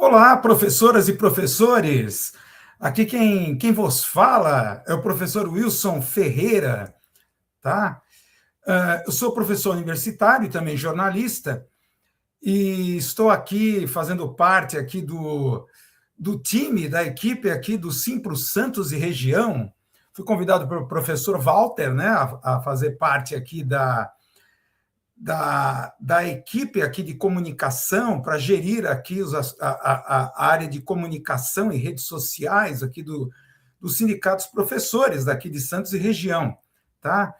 Olá, professoras e professores. Aqui quem vos fala é o professor Wilson Ferreira, tá? Eu sou professor universitário e também jornalista e estou aqui fazendo parte aqui do time, da equipe aqui do Simpro Santos e Região. Fui convidado pelo professor Walter, né, a fazer parte aqui da equipe aqui de comunicação para gerir aqui a área de comunicação e redes sociais aqui dos sindicatos professores daqui de Santos e região, tá?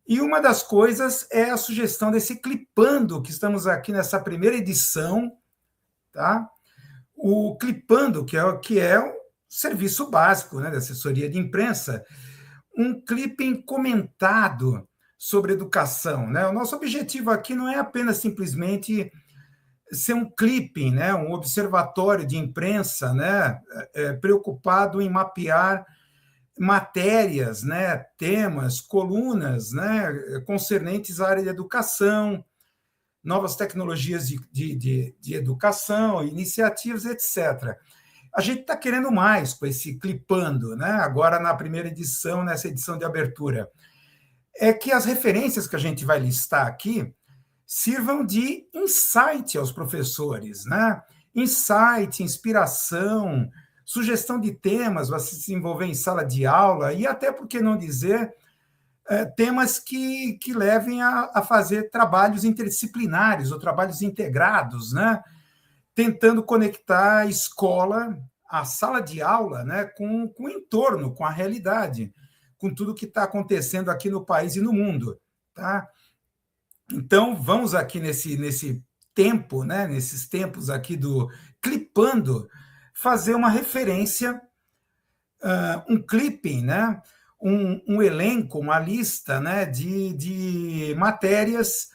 E uma das coisas é a sugestão desse Clipando, que estamos aqui nessa primeira edição, tá? O Clipando, que é o serviço básico, né, da assessoria de imprensa, um clipping comentado sobre educação, né? O nosso objetivo aqui não é apenas simplesmente ser um clipping, né? Um observatório de imprensa, né? Preocupado em mapear matérias, né? Temas, colunas, né? Concernentes à área de educação, novas tecnologias de educação, iniciativas, etc. A gente está querendo mais com esse Clipando, né? Agora na primeira edição, nessa edição de abertura, é que as referências que a gente vai listar aqui sirvam de insight aos professores, né? Insight, inspiração, sugestão de temas para se desenvolver em sala de aula e até, por que não dizer, temas que levem a fazer trabalhos interdisciplinares ou trabalhos integrados, né? Tentando conectar a escola, a sala de aula, né, com o entorno, com a realidade, com tudo que está acontecendo aqui no país e no mundo, tá? Então, vamos aqui nesse tempo, né, nesses tempos aqui do Clipando, fazer uma referência, um clipping, né, um elenco, uma lista, né, de matérias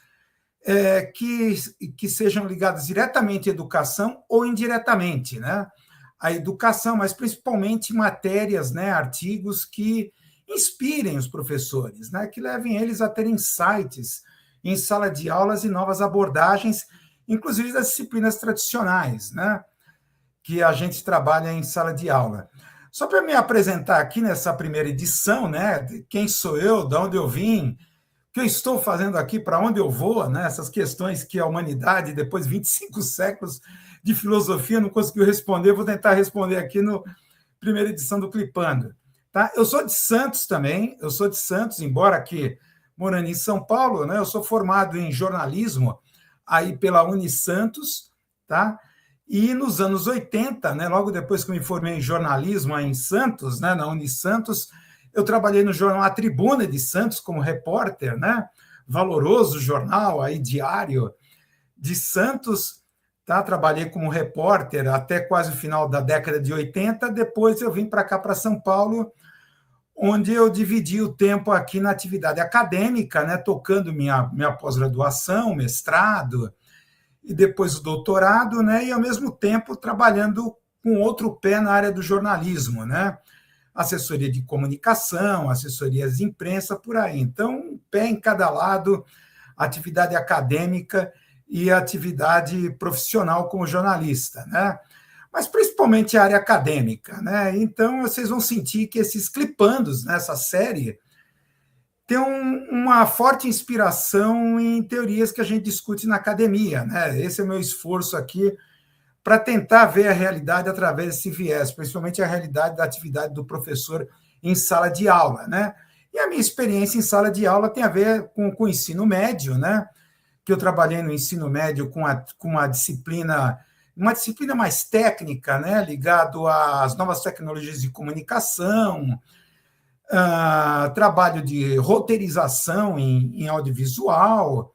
que sejam ligadas diretamente à educação ou indiretamente, né? A educação, mas principalmente matérias, né, artigos que inspirem os professores, né, que levem eles a ter insights em sala de aulas e novas abordagens, inclusive das disciplinas tradicionais, né, que a gente trabalha em sala de aula. Só para me apresentar aqui nessa primeira edição, né, de quem sou eu, de onde eu vim, o que eu estou fazendo aqui, para onde eu vou, né, essas questões que a humanidade, depois de 25 séculos de filosofia, não conseguiu responder, vou tentar responder aqui na primeira edição do Clipando. Tá? Eu sou de Santos também, eu sou de Santos, embora aqui morando em São Paulo, né, eu sou formado em jornalismo aí pela Unisantos, tá? E nos anos 80, né, logo depois que eu me formei em jornalismo aí em Santos, né, na Unisantos, eu trabalhei no jornal A Tribuna de Santos como repórter, né, valoroso jornal aí diário de Santos, tá? Trabalhei como repórter até quase o final da década de 80, depois eu vim para cá, para São Paulo, onde eu dividi o tempo aqui na atividade acadêmica, né, tocando minha pós-graduação, mestrado, e depois o doutorado, né, e ao mesmo tempo trabalhando com outro pé na área do jornalismo, né, assessoria de comunicação, assessorias de imprensa, por aí. Então, um pé em cada lado, atividade acadêmica e atividade profissional como jornalista, né? Mas principalmente a área acadêmica, né? Então, vocês vão sentir que esses clipandos nessa série tem uma forte inspiração em teorias que a gente discute na academia, né? Esse é o meu esforço aqui para tentar ver a realidade através desse viés, principalmente a realidade da atividade do professor em sala de aula, né? E a minha experiência em sala de aula tem a ver com o ensino médio, né? Que eu trabalhei no ensino médio com uma disciplina mais técnica, né? Ligado às novas tecnologias de comunicação, trabalho de roteirização em audiovisual,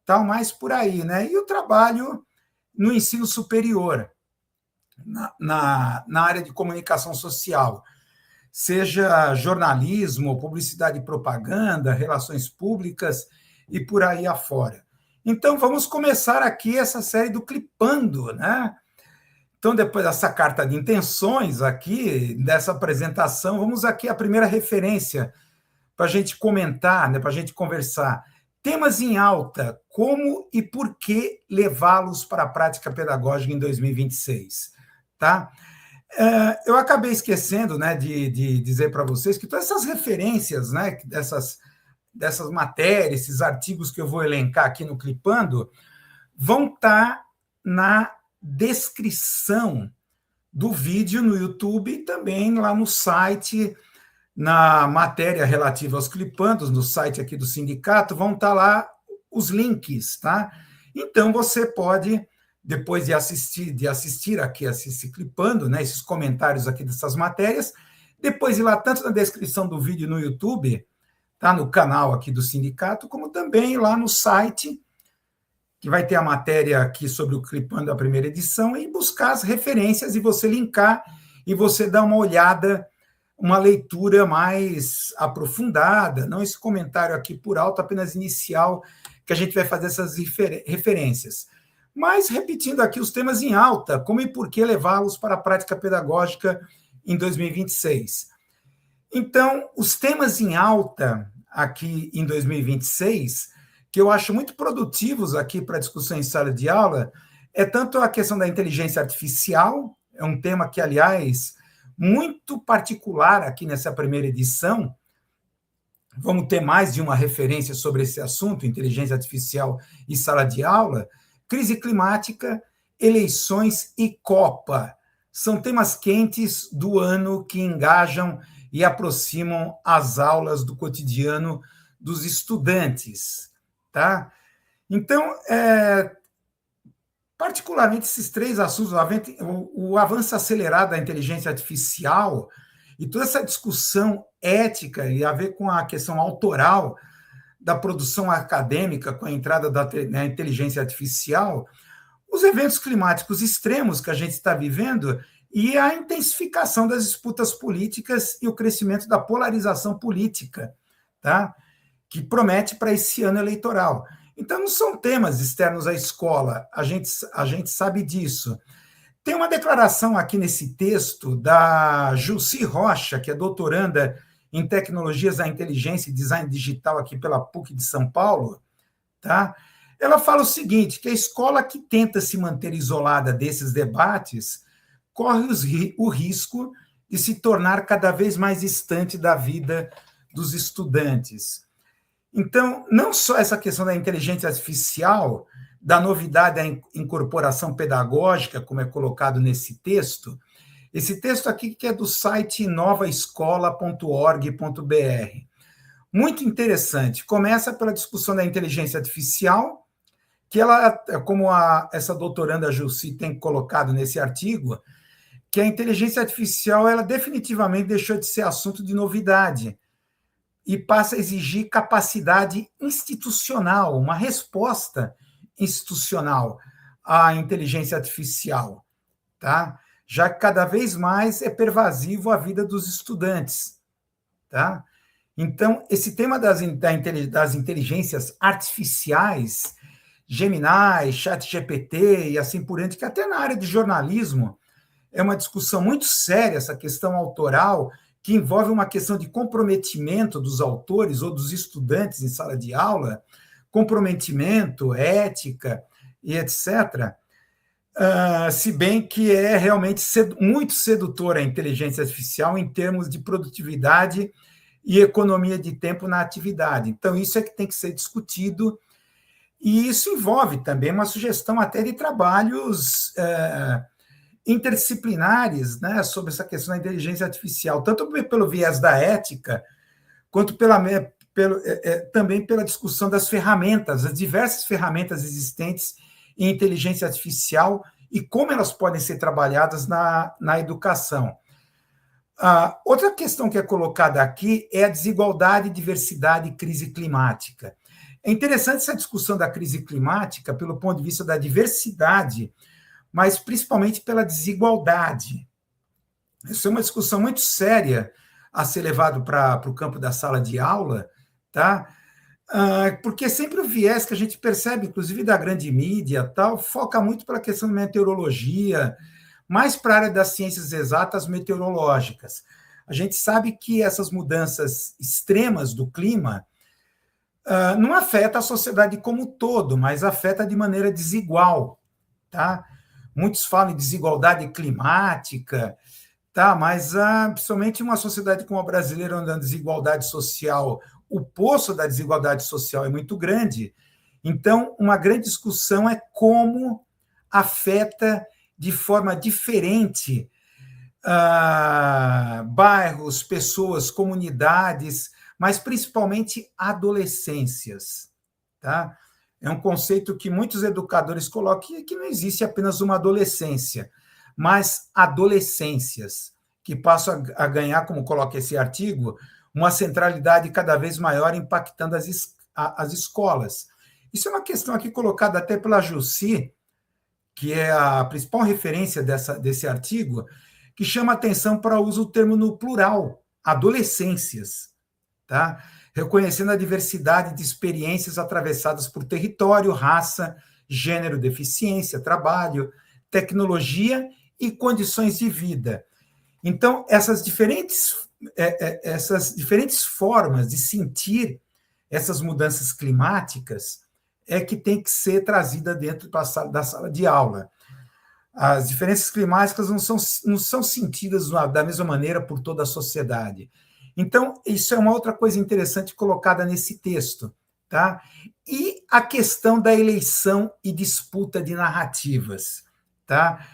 tal, mais por aí, né? E o trabalho no ensino superior, na área de comunicação social, seja jornalismo, publicidade e propaganda, relações públicas e por aí afora. Então, vamos começar aqui essa série do Clipando, né? Então, depois dessa carta de intenções aqui, dessa apresentação, vamos aqui à primeira referência para a gente comentar, né, para a gente conversar. Temas em alta, como e por que levá-los para a prática pedagógica em 2026? tá? Eu acabei esquecendo, né, de dizer para vocês que todas essas referências, né, dessas matérias, esses artigos que eu vou elencar aqui no Clipando, vão estar na descrição do vídeo no YouTube e também lá no site, na matéria relativa aos clipandos, no site aqui do sindicato, vão estar lá os links, tá? Então, você pode, depois de assistir aqui, assistir clipando, né, esses comentários aqui dessas matérias, depois ir lá tanto na descrição do vídeo no YouTube, tá, no canal aqui do sindicato, como também lá no site, que vai ter a matéria aqui sobre o Clipando da primeira edição, e buscar as referências e você linkar e você dar uma olhada, uma leitura mais aprofundada, não esse comentário aqui por alto, apenas inicial, que a gente vai fazer essas referências. Mas, repetindo aqui os temas em alta, como e por que levá-los para a prática pedagógica em 2026. Então, os temas em alta aqui em 2026, que eu acho muito produtivos aqui para discussão em sala de aula, é tanto a questão da inteligência artificial, é um tema que, aliás, muito particular aqui nessa primeira edição. Vamos ter mais de uma referência sobre esse assunto, inteligência artificial e sala de aula. Crise climática, eleições e Copa. São temas quentes do ano que engajam e aproximam as aulas do cotidiano dos estudantes, tá? Então, particularmente esses três assuntos, o avanço acelerado da inteligência artificial e toda essa discussão ética e a ver com a questão autoral da produção acadêmica com a entrada da inteligência artificial, os eventos climáticos extremos que a gente está vivendo e a intensificação das disputas políticas e o crescimento da polarização política, tá? Que promete para esse ano eleitoral. Então, não são temas externos à escola, a gente sabe disso. Tem uma declaração aqui nesse texto da Jussi Rocha, que é doutoranda em Tecnologias da Inteligência e Design Digital aqui pela PUC de São Paulo, tá? Ela fala o seguinte, que a escola que tenta se manter isolada desses debates corre o risco de se tornar cada vez mais distante da vida dos estudantes. Então, não só essa questão da inteligência artificial, da novidade da incorporação pedagógica, como é colocado nesse texto, esse texto aqui que é do site novaescola.org.br. Muito interessante. Começa pela discussão da inteligência artificial, que ela, como essa doutoranda Jussi tem colocado nesse artigo, que a inteligência artificial ela definitivamente deixou de ser assunto de novidade e passa a exigir capacidade institucional, uma resposta institucional à inteligência artificial, tá? Já que cada vez mais é pervasivo a vida dos estudantes, tá? Então, esse tema das inteligências artificiais, Gemini, ChatGPT e assim por diante, que até na área de jornalismo é uma discussão muito séria, essa questão autoral, que envolve uma questão de comprometimento dos autores ou dos estudantes em sala de aula, comprometimento, ética e etc., se bem que é realmente muito sedutora a inteligência artificial em termos de produtividade e economia de tempo na atividade. Então, isso é que tem que ser discutido, e isso envolve também uma sugestão até de trabalhos interdisciplinares, né, sobre essa questão da inteligência artificial, tanto pelo viés da ética, quanto também pela discussão das ferramentas, as diversas ferramentas existentes em inteligência artificial e como elas podem ser trabalhadas na educação. Outra questão que é colocada aqui é a desigualdade, diversidade e crise climática. É interessante essa discussão da crise climática pelo ponto de vista da diversidade, mas principalmente pela desigualdade. Isso é uma discussão muito séria a ser levado para o campo da sala de aula, tá? Porque sempre o viés que a gente percebe, inclusive da grande mídia, tal, foca muito para a questão da meteorologia, mais para a área das ciências exatas meteorológicas. A gente sabe que essas mudanças extremas do clima não afetam a sociedade como um todo, mas afeta de maneira desigual, tá? muitos falam em desigualdade climática, tá? Mas principalmente uma sociedade como a brasileira, onde a desigualdade social, o poço da desigualdade social é muito grande. Então, uma grande discussão é como afeta de forma diferente bairros, pessoas, comunidades, mas principalmente adolescências, tá? É um conceito que muitos educadores colocam que não existe apenas uma adolescência, mas adolescências, que passam a ganhar, como coloca esse artigo, uma centralidade cada vez maior, impactando as escolas. Isso é uma questão aqui colocada até pela Jussi, que é a principal referência desse artigo, que chama atenção para o uso do termo no plural, adolescências, tá? Reconhecendo a diversidade de experiências atravessadas por território, raça, gênero, deficiência, trabalho, tecnologia e condições de vida. Então, essas diferentes formas de sentir essas mudanças climáticas é que tem que ser trazida dentro da sala de aula. As diferenças climáticas não são sentidas da mesma maneira por toda a sociedade. Então, isso é uma outra coisa interessante colocada nesse texto, tá? E a questão da eleição e disputa de narrativas, tá?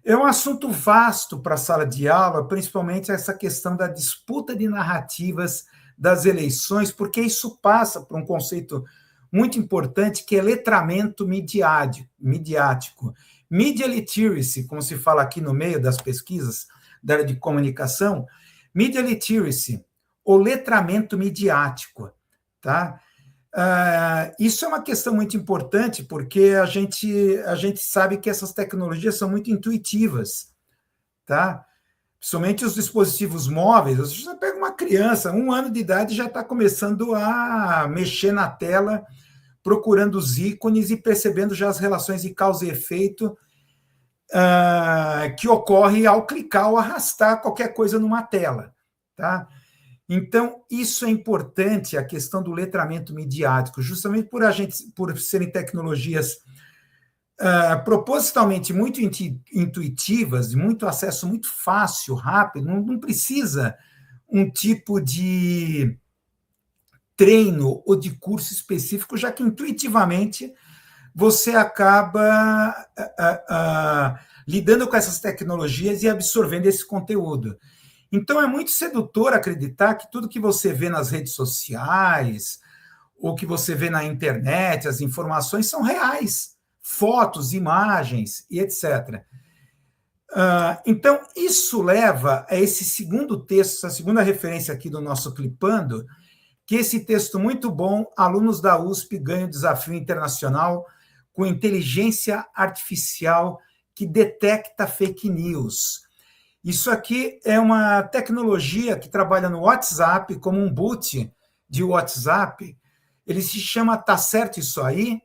É um assunto vasto para a sala de aula, principalmente essa questão da disputa de narrativas das eleições, porque isso passa por um conceito muito importante, que é letramento midiático. Media literacy, como se fala aqui no meio das pesquisas da área de comunicação, media literacy, o letramento midiático, tá? Isso é uma questão muito importante, porque a gente sabe que essas tecnologias são muito intuitivas, tá? Principalmente os dispositivos móveis. Você pega uma criança, 1 ano de idade, já está começando a mexer na tela, procurando os ícones e percebendo já as relações de causa e efeito que ocorre ao clicar ou arrastar qualquer coisa numa tela, tá? Então, isso é importante, a questão do letramento midiático, justamente por serem tecnologias propositalmente muito intuitivas, de muito acesso muito fácil, rápido, não precisa um tipo de treino ou de curso específico, já que intuitivamente você acaba lidando com essas tecnologias e absorvendo esse conteúdo. Então, é muito sedutor acreditar que tudo que você vê nas redes sociais, ou que você vê na internet, as informações são reais, fotos, imagens e etc. Então, isso leva a esse segundo texto, essa segunda referência aqui do nosso Clipando, que esse texto muito bom, alunos da USP ganham desafio internacional com inteligência artificial que detecta fake news. Isso aqui é uma tecnologia que trabalha no WhatsApp, como um boot de WhatsApp. Ele se chama Tá Certo Isso Aí?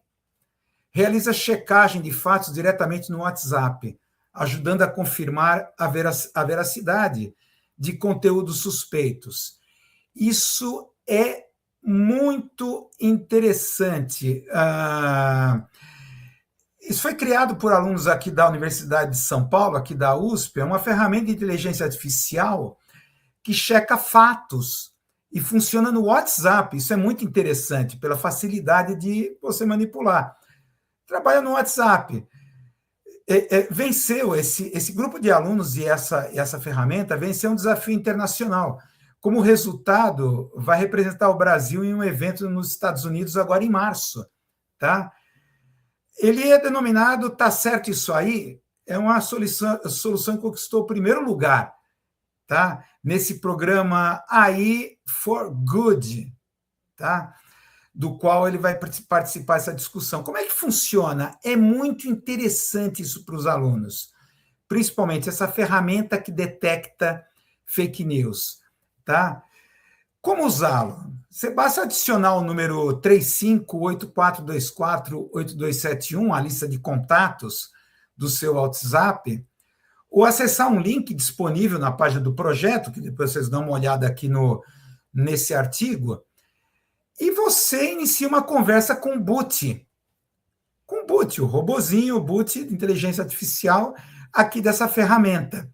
Realiza checagem de fatos diretamente no WhatsApp, ajudando a confirmar a veracidade de conteúdos suspeitos. Isso é muito interessante. Isso foi criado por alunos aqui da Universidade de São Paulo, aqui da USP, é uma ferramenta de inteligência artificial que checa fatos e funciona no WhatsApp. Isso é muito interessante, pela facilidade de você manipular. Trabalha no WhatsApp. Venceu esse grupo de alunos e essa ferramenta venceu um desafio internacional. Como resultado, vai representar o Brasil em um evento nos Estados Unidos agora em março, tá? Ele é denominado Tá Certo Isso Aí? É uma solução que conquistou o primeiro lugar, tá? Nesse programa AI for Good, tá? Do qual ele vai participar dessa discussão. Como é que funciona? É muito interessante isso para os alunos, principalmente essa ferramenta que detecta fake news, tá? Como usá-lo? Você basta adicionar o número 3584248271, a lista de contatos do seu WhatsApp, ou acessar um link disponível na página do projeto, que depois vocês dão uma olhada aqui nesse artigo, e você inicia uma conversa com o boot um boot, o robozinho, o boot de inteligência artificial aqui dessa ferramenta.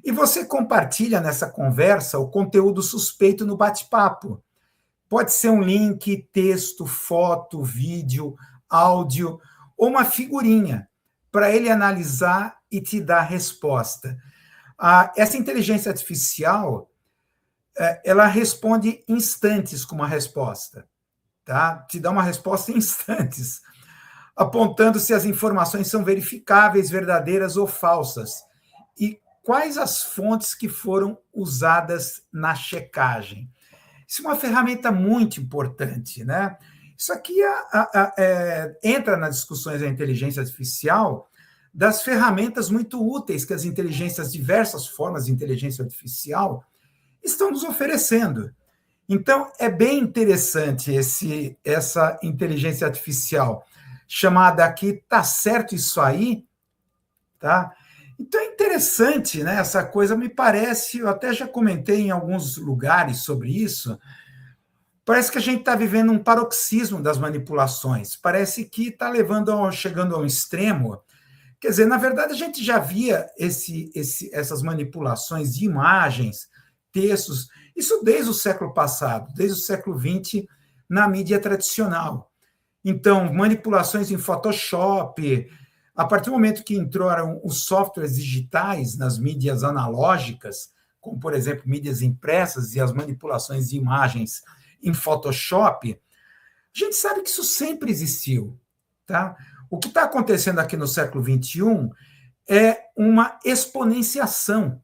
E você compartilha nessa conversa o conteúdo suspeito no bate-papo. Pode ser um link, texto, foto, vídeo, áudio ou uma figurinha para ele analisar e te dar a resposta. Essa inteligência artificial, ela responde instantes com uma resposta, tá? Te dá uma resposta em instantes, apontando se as informações são verificáveis, verdadeiras ou falsas, e quais as fontes que foram usadas na checagem. Isso é uma ferramenta muito importante, né? Isso aqui entra nas discussões da inteligência artificial, das ferramentas muito úteis que as inteligências, diversas formas de inteligência artificial, estão nos oferecendo. Então, é bem interessante essa inteligência artificial, chamada aqui Tá Certo Isso Aí, tá? Então, é interessante, né? Essa coisa me parece, eu até já comentei em alguns lugares sobre isso, parece que a gente está vivendo um paroxismo das manipulações, parece que está chegando ao extremo. Quer dizer, na verdade, a gente já via essas manipulações de imagens, textos, isso desde o século passado, desde o século XX, na mídia tradicional. Então, manipulações em Photoshop, a partir do momento que entraram os softwares digitais nas mídias analógicas, como, por exemplo, mídias impressas e as manipulações de imagens em Photoshop, a gente sabe que isso sempre existiu, tá? O que está acontecendo aqui no século XXI é uma exponenciação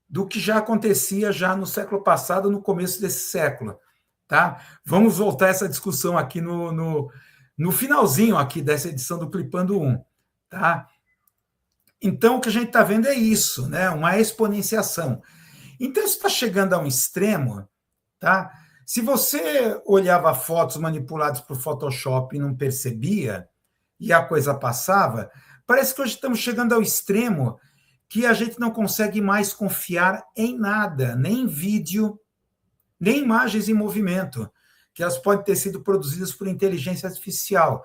do que já acontecia já no século passado, no começo desse século, tá? Vamos voltar a essa discussão aqui no finalzinho aqui dessa edição do Clipando 1, tá? Então, o que a gente está vendo é isso, né? Uma exponenciação. Então, isso está chegando a um extremo, tá? Se você olhava fotos manipuladas por Photoshop e não percebia, e a coisa passava, parece que hoje estamos chegando ao extremo que a gente não consegue mais confiar em nada, nem em vídeo, nem imagens em movimento, que elas podem ter sido produzidas por inteligência artificial.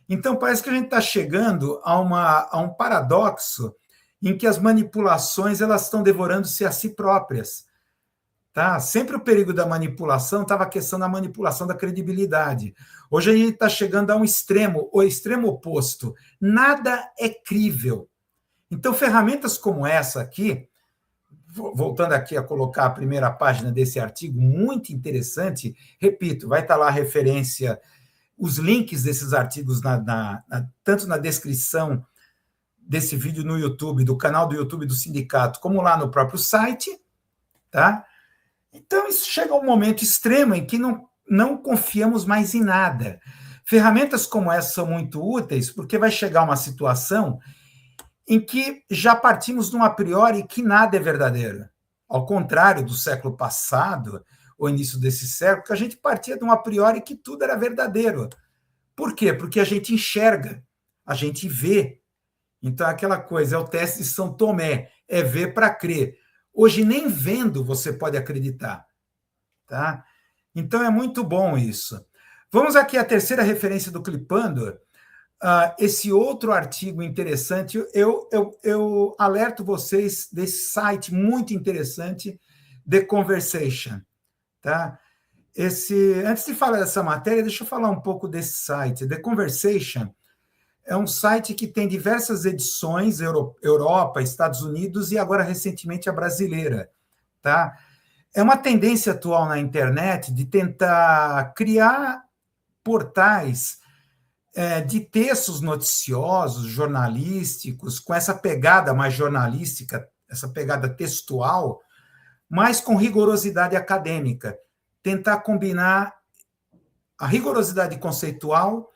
Então, parece que a gente está chegando a um paradoxo em que as manipulações elas estão devorando-se a si próprias. Tá? Sempre o perigo da manipulação estava a questão da manipulação da credibilidade. Hoje a gente está chegando a um extremo, o extremo oposto. Nada é crível. Então, ferramentas como essa aqui, voltando aqui a colocar a primeira página desse artigo, muito interessante, repito, vai estar lá a referência, os links desses artigos, tanto na descrição desse vídeo no YouTube, do canal do YouTube do sindicato, como lá no próprio site, tá? Então, isso chega a um momento extremo em que não confiamos mais em nada. Ferramentas como essa são muito úteis, porque vai chegar uma situação em que já partimos de um a priori que nada é verdadeiro. Ao contrário do século passado, ou início desse século, que a gente partia de um a priori que tudo era verdadeiro. Por quê? Porque a gente enxerga, a gente vê. Então, aquela coisa, é o teste de São Tomé, é ver para crer. Hoje, nem vendo você pode acreditar. Tá? Então, é muito bom isso. Vamos aqui à terceira referência do Clipando. Esse outro artigo interessante, eu alerto vocês desse site muito interessante, The Conversation. Tá? Antes de falar dessa matéria, deixa eu falar um pouco desse site. The Conversation é um site que tem diversas edições, Europa, Estados Unidos e agora recentemente a brasileira. Tá? É uma tendência atual na internet de tentar criar portais de textos noticiosos, jornalísticos, com essa pegada mais jornalística, essa pegada textual, mas com rigorosidade acadêmica. Tentar combinar a rigorosidade conceitual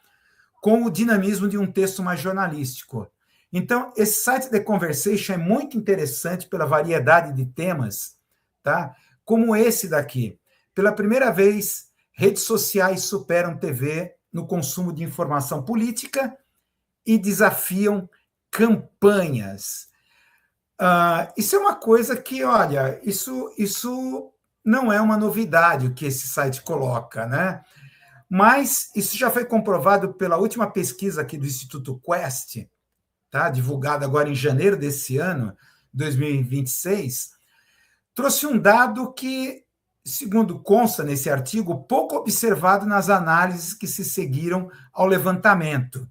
com o dinamismo de um texto mais jornalístico. Então, esse site The Conversation é muito interessante pela variedade de temas, tá? Como esse daqui. Pela primeira vez, redes sociais superam TV no consumo de informação política e desafiam campanhas. Isso é uma coisa que, olha, isso não é uma novidade o que esse site coloca, né? Mas isso já foi comprovado pela última pesquisa aqui do Instituto Quest, tá? Divulgada agora em janeiro desse ano, 2026, trouxe um dado que, segundo consta nesse artigo, pouco observado nas análises que se seguiram ao levantamento.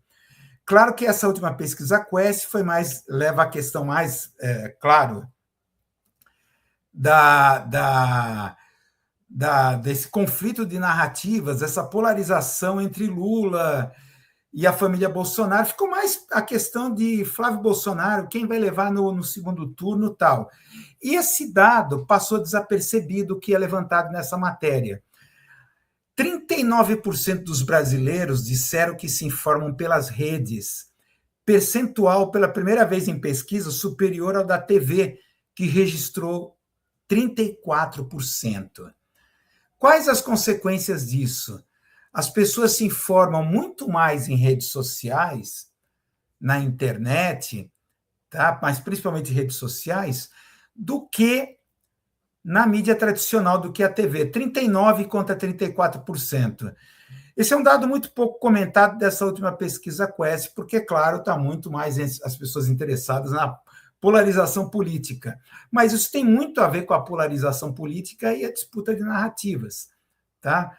Claro que essa última pesquisa Quest foi mais, leva a questão mais, claro, desse conflito de narrativas, essa polarização entre Lula e a família Bolsonaro. Ficou mais a questão de Flávio Bolsonaro, quem vai levar no segundo turno e tal. E esse dado passou desapercebido, que é levantado nessa matéria. 39% dos brasileiros disseram que se informam pelas redes, percentual pela primeira vez em pesquisa superior ao da TV, que registrou 34%. Quais as consequências disso? As pessoas se informam muito mais em redes sociais, na internet, tá? Mas principalmente redes sociais, do que na mídia tradicional, do que a TV. 39% contra 34%. Esse é um dado muito pouco comentado dessa última pesquisa Quest, porque, claro, está muito mais as pessoas interessadas na polarização política. Mas isso tem muito a ver com a polarização política e a disputa de narrativas. Tá?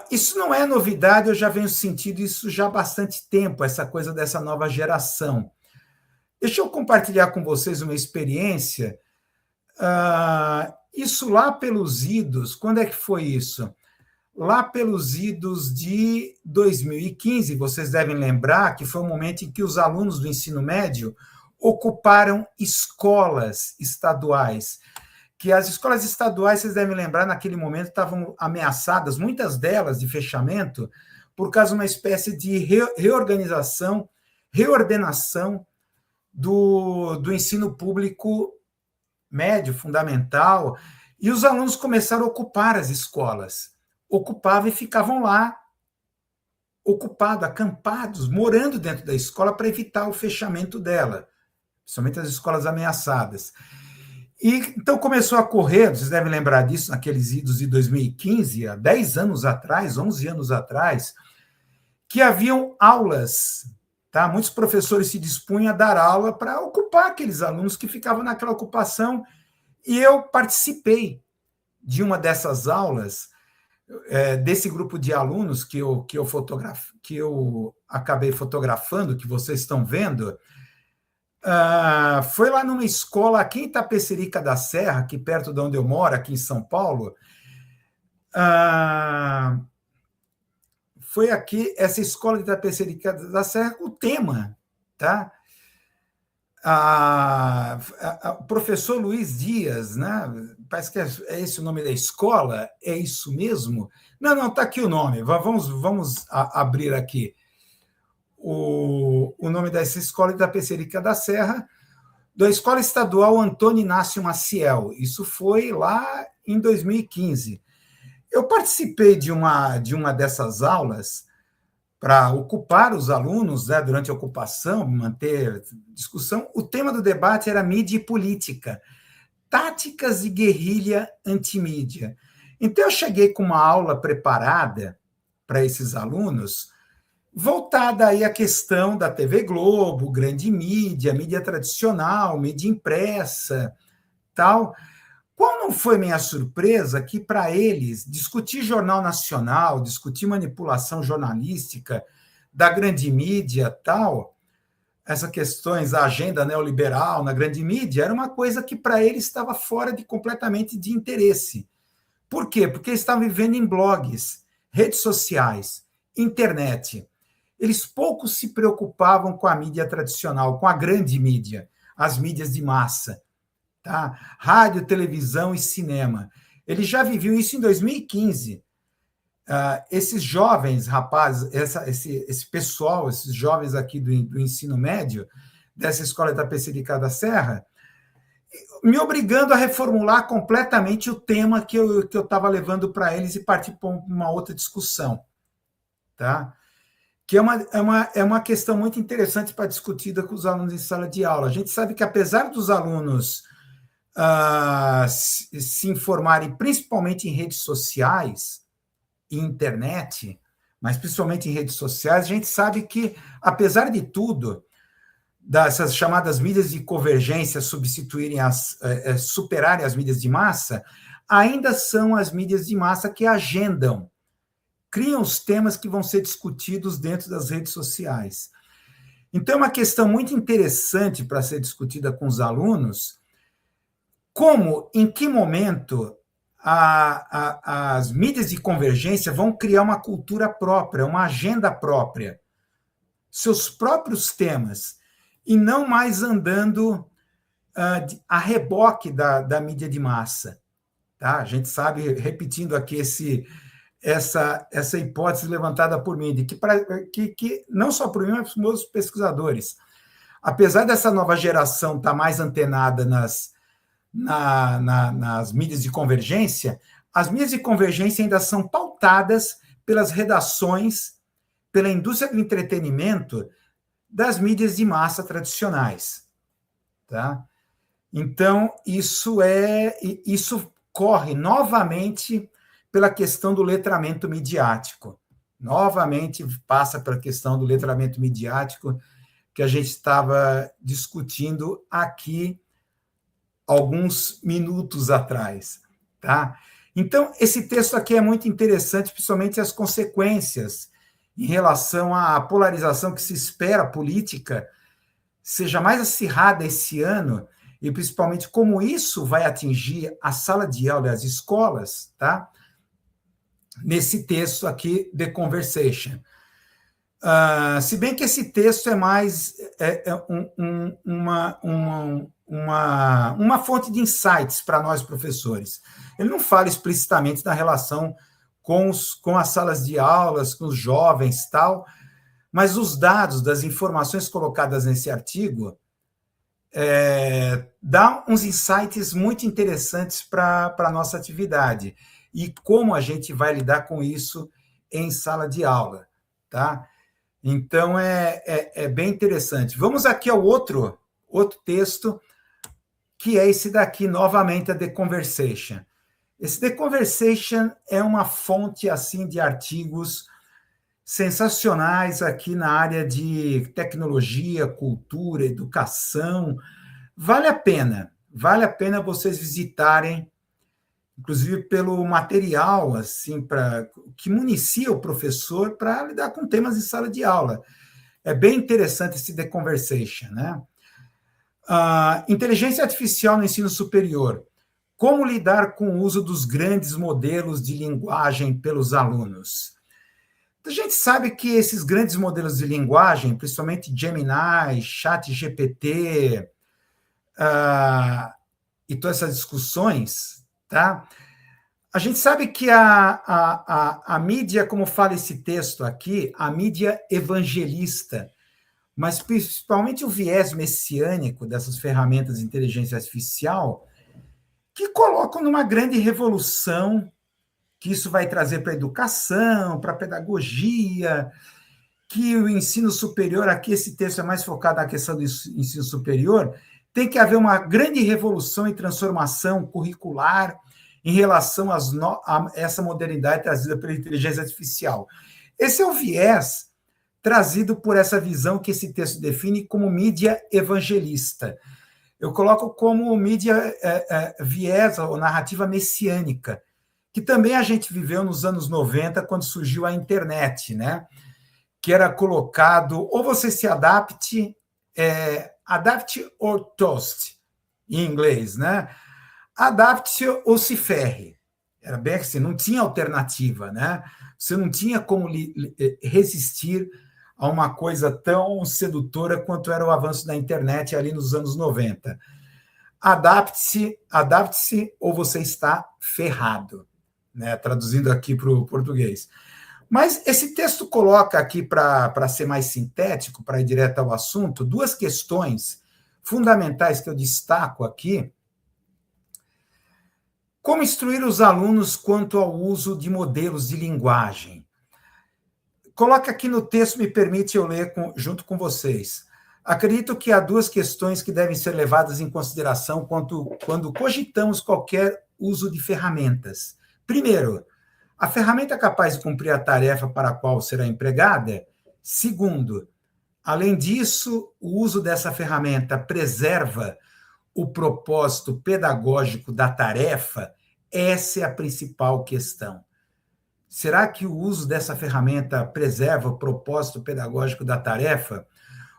Isso não é novidade, eu já venho sentindo isso já há bastante tempo, essa coisa dessa nova geração. Deixa eu compartilhar com vocês uma experiência. Isso lá pelos idos, quando é que foi isso? Lá pelos idos de 2015, vocês devem lembrar que foi o momento em que os alunos do ensino médio ocuparam escolas estaduais, que as escolas estaduais, vocês devem lembrar, naquele momento estavam ameaçadas, muitas delas de fechamento, por causa de uma espécie de reorganização, reordenação do ensino público médio, fundamental, e os alunos começaram a ocupar as escolas. Ocupavam e ficavam lá, ocupados, acampados, morando dentro da escola para evitar o fechamento dela, principalmente as escolas ameaçadas. E então começou a correr, vocês devem lembrar disso, naqueles idos de 2015, há 10 anos atrás, 11 anos atrás, que haviam aulas, tá? Muitos professores se dispunham a dar aula para ocupar aqueles alunos que ficavam naquela ocupação, e eu participei de uma dessas aulas, desse grupo de alunos que eu acabei fotografando, que vocês estão vendo. Foi lá numa escola aqui em Itapecerica da Serra, aqui perto de onde eu moro, aqui em São Paulo. Foi aqui, essa escola de Itapecerica da Serra, o tema, tá? O professor Luiz Dias, né? Parece que é esse o nome da escola, é isso mesmo? Não, está aqui o nome, vamos abrir aqui. O nome dessa escola de Itapecerica da Serra, da Escola Estadual Antônio Inácio Maciel. Isso foi lá em 2015. Eu participei de uma dessas aulas para ocupar os alunos, né, durante a ocupação, manter discussão. O tema do debate era mídia e política, táticas de guerrilha antimídia. Então, eu cheguei com uma aula preparada para esses alunos, voltada aí à questão da TV Globo, grande mídia, mídia tradicional, mídia impressa, tal. Qual não foi minha surpresa que, para eles, discutir Jornal Nacional, discutir manipulação jornalística da grande mídia, tal, essas questões da agenda neoliberal na grande mídia, era uma coisa que, para eles, estava fora completamente de interesse. Por quê? Porque eles estavam vivendo em blogs, redes sociais, internet. Eles pouco se preocupavam com a mídia tradicional, com a grande mídia, as mídias de massa. Tá? Rádio, televisão e cinema. Eles já viviam isso em 2015. Esses jovens rapazes, esse pessoal, esses jovens aqui do ensino médio, dessa escola de Itapecerica da Serra, me obrigando a reformular completamente o tema que eu estava levando para eles e partir para uma outra discussão. Tá? Que é uma questão muito interessante para discutida com os alunos em sala de aula. A gente sabe que, apesar dos alunos se informarem principalmente em redes sociais, e internet, mas principalmente em redes sociais, a gente sabe que, apesar de tudo, dessas chamadas mídias de convergência superarem as mídias de massa, ainda são as mídias de massa que agendam, criam os temas que vão ser discutidos dentro das redes sociais. Então, é uma questão muito interessante para ser discutida com os alunos, como, em que momento as mídias de convergência vão criar uma cultura própria, uma agenda própria, seus próprios temas, e não mais andando a reboque da mídia de massa. Tá? A gente sabe, repetindo aqui essa hipótese levantada por mim, de que não só por mim, mas por meus pesquisadores, apesar dessa nova geração estar mais antenada nas mídias de convergência, as mídias de convergência ainda são pautadas pelas redações, pela indústria do entretenimento das mídias de massa tradicionais. Tá? Então, isso corre novamente pela questão do letramento midiático. Novamente passa pela questão do letramento midiático que a gente estava discutindo aqui alguns minutos atrás. Tá? Então, esse texto aqui é muito interessante, principalmente as consequências em relação à polarização que se espera política seja mais acirrada esse ano, e principalmente como isso vai atingir a sala de aula e as escolas, tá? Nesse texto aqui, The Conversation. Se bem que esse texto é mais uma fonte de insights para nós, professores. Ele não fala explicitamente da relação com as salas de aulas, com os jovens, tal, mas os dados das informações colocadas nesse artigo dá uns insights muito interessantes para a nossa atividade e como a gente vai lidar com isso em sala de aula, tá? Então, é bem interessante. Vamos aqui ao outro texto, que é esse daqui, novamente, a The Conversation. Esse The Conversation é uma fonte assim de artigos sensacionais aqui na área de tecnologia, cultura, educação. Vale a pena vocês visitarem, inclusive pelo material assim que municia o professor para lidar com temas em sala de aula. É bem interessante esse The Conversation, né? Inteligência artificial no ensino superior. Como lidar com o uso dos grandes modelos de linguagem pelos alunos? A gente sabe que esses grandes modelos de linguagem, principalmente Gemini, ChatGPT, e todas essas discussões, tá? A gente sabe que a mídia, como fala esse texto aqui, a mídia evangelista, mas principalmente o viés messiânico dessas ferramentas de inteligência artificial, que colocam numa grande revolução que isso vai trazer para a educação, para a pedagogia, que o ensino superior, aqui esse texto é mais focado na questão do ensino superior, tem que haver uma grande revolução e transformação curricular em relação a essa modernidade trazida pela inteligência artificial. Esse é o viés trazido por essa visão que esse texto define como mídia evangelista. Eu coloco como mídia viés ou narrativa messiânica, que também a gente viveu nos anos 90, quando surgiu a internet, né? Que era colocado, ou você se adapte, adapt or toast, em inglês, né? Adapte ou se ferre. Era bem assim, não tinha alternativa, né? Você não tinha como resistir a uma coisa tão sedutora quanto era o avanço da internet ali nos anos 90. Adapte-se ou você está ferrado, né? Traduzindo aqui para o português. Mas esse texto coloca aqui, para ser mais sintético, para ir direto ao assunto, duas questões fundamentais que eu destaco aqui. Como instruir os alunos quanto ao uso de modelos de linguagem? Coloca aqui no texto, me permite eu ler junto com vocês. Acredito que há duas questões que devem ser levadas em consideração quando cogitamos qualquer uso de ferramentas. Primeiro, A ferramenta é capaz de cumprir a tarefa para a qual será empregada? Segundo, além disso, o uso dessa ferramenta preserva o propósito pedagógico da tarefa? Essa é a principal questão. Será que o uso dessa ferramenta preserva o propósito pedagógico da tarefa?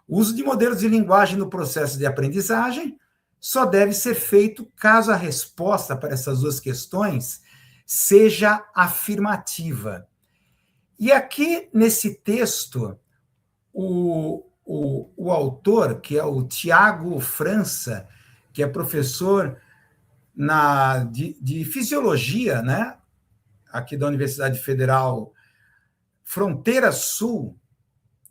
O uso de modelos de linguagem no processo de aprendizagem só deve ser feito caso a resposta para essas duas questões seja afirmativa. E aqui, nesse texto, o autor, que é o Tiago França, que é professor de fisiologia, né, aqui da Universidade Federal Fronteira Sul,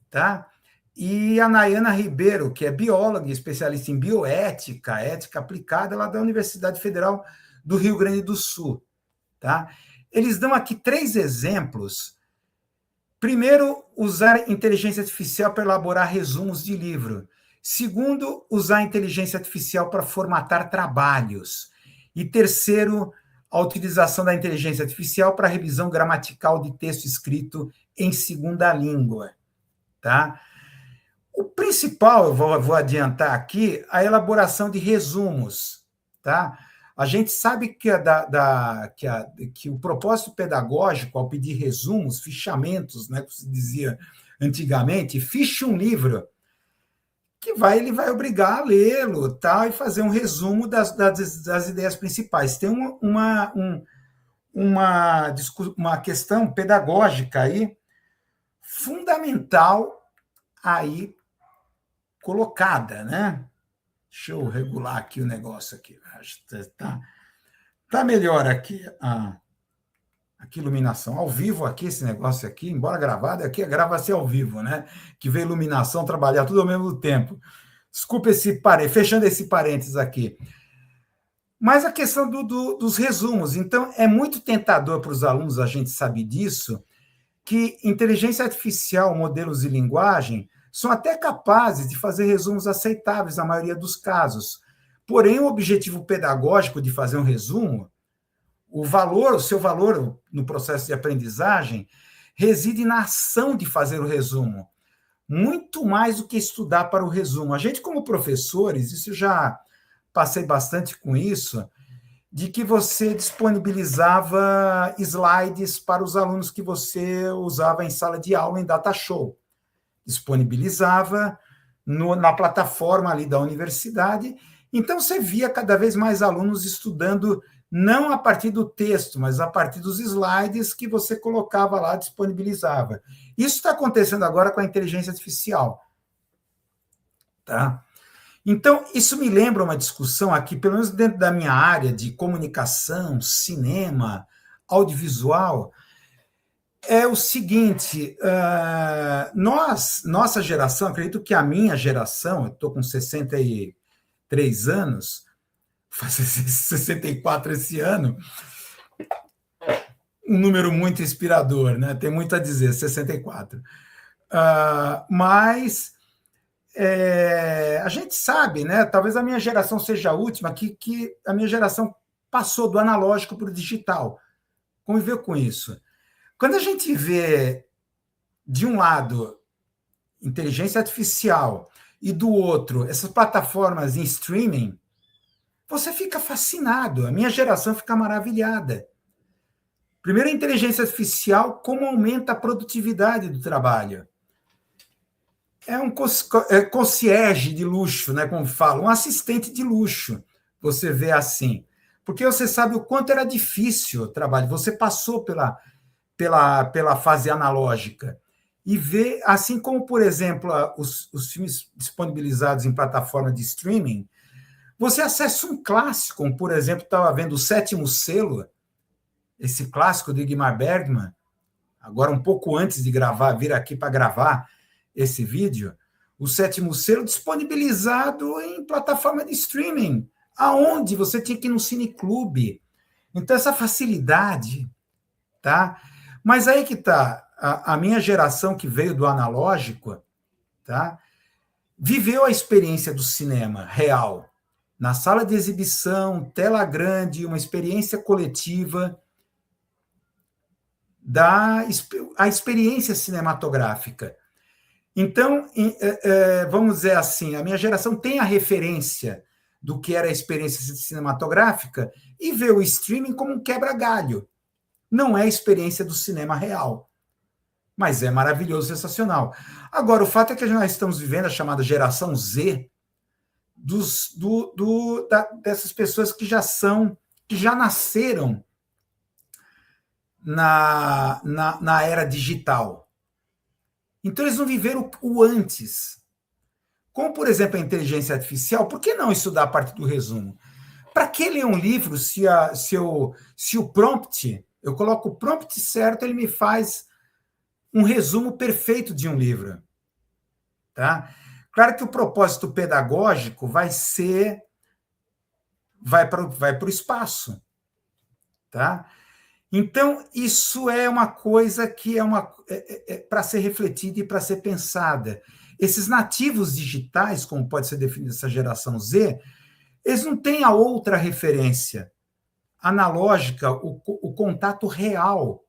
tá? E a Nayana Ribeiro, que é bióloga, especialista em bioética, ética aplicada, lá da Universidade Federal do Rio Grande do Sul, tá? Eles dão aqui 3 exemplos. Primeiro, usar inteligência artificial para elaborar resumos de livro. Segundo, usar inteligência artificial para formatar trabalhos. E terceiro, a utilização da inteligência artificial para revisão gramatical de texto escrito em segunda língua, tá? O principal, eu vou adiantar aqui, a elaboração de resumos, tá? A gente sabe que o propósito pedagógico, ao pedir resumos, fichamento, né, como se dizia antigamente, fiche um livro, que ele vai obrigar a lê-lo, tal, e fazer um resumo das ideias principais. Tem uma questão pedagógica aí, fundamental aí colocada, né? Deixa eu regular aqui o negócio aqui. Tá melhor aqui aqui iluminação. Ao vivo aqui, esse negócio aqui, embora gravado, aqui grava-se ao vivo, né? Que vê iluminação, trabalhar tudo ao mesmo tempo. Desculpa fechando esse parênteses aqui. Mas a questão dos resumos. Então, é muito tentador para os alunos, a gente sabe disso, que inteligência artificial, modelos de linguagem, são até capazes de fazer resumos aceitáveis na maioria dos casos. Porém, o objetivo pedagógico de fazer um resumo, o seu valor no processo de aprendizagem, reside na ação de fazer o resumo, muito mais do que estudar para o resumo. A gente, como professores, isso eu já passei bastante com isso, de que você disponibilizava slides para os alunos que você usava em sala de aula, em data show. Disponibilizava na plataforma ali da universidade. Então, você via cada vez mais alunos estudando não a partir do texto, mas a partir dos slides que você colocava lá, disponibilizava. Isso está acontecendo agora com a inteligência artificial. Tá? Então, isso me lembra uma discussão aqui, pelo menos dentro da minha área de comunicação, cinema, audiovisual, é o seguinte, nossa geração, acredito que a minha geração, eu estou com 63 anos, fazer 64 esse ano, um número muito inspirador, né? Tem muito a dizer, 64. Mas a gente sabe, né? Talvez a minha geração seja a última, que a minha geração passou do analógico para o digital, conviveu com isso. Quando a gente vê, de um lado, inteligência artificial e do outro, essas plataformas em streaming, você fica fascinado, a minha geração fica maravilhada. Primeiro, a inteligência artificial, como aumenta a produtividade do trabalho. É um concierge de luxo, né, como falam, um assistente de luxo, você vê assim. Porque você sabe o quanto era difícil o trabalho, você passou pela fase analógica. E vê, assim como, por exemplo, os filmes disponibilizados em plataforma de streaming, você acessa um clássico, como, por exemplo, estava vendo O Sétimo Selo, esse clássico de Ingmar Bergman, agora um pouco antes de vir aqui para gravar esse vídeo, O Sétimo Selo disponibilizado em plataforma de streaming, aonde você tinha que ir no cineclube. Então, essa facilidade, tá? Mas aí que está, a minha geração que veio do analógico, tá? Viveu a experiência do cinema real, na sala de exibição, tela grande, uma experiência coletiva. a experiência cinematográfica. Então, vamos dizer assim, a minha geração tem a referência do que era a experiência cinematográfica e vê o streaming como um quebra-galho. Não é a experiência do cinema real, mas é maravilhoso, sensacional. Agora, o fato é que nós estamos vivendo a chamada geração Z, dessas pessoas que já nasceram na era digital. Então, eles não viveram o antes. Como, por exemplo, a inteligência artificial, por que não estudar a parte do resumo? Para que ler um livro se o prompt, eu coloco o prompt certo, ele me faz um resumo perfeito de um livro? Tá? Claro que o propósito pedagógico vai para o espaço. Tá? Então, isso é uma coisa que é para ser refletida e para ser pensada. Esses nativos digitais, como pode ser definida essa geração Z, eles não têm a outra referência analógica, o contato real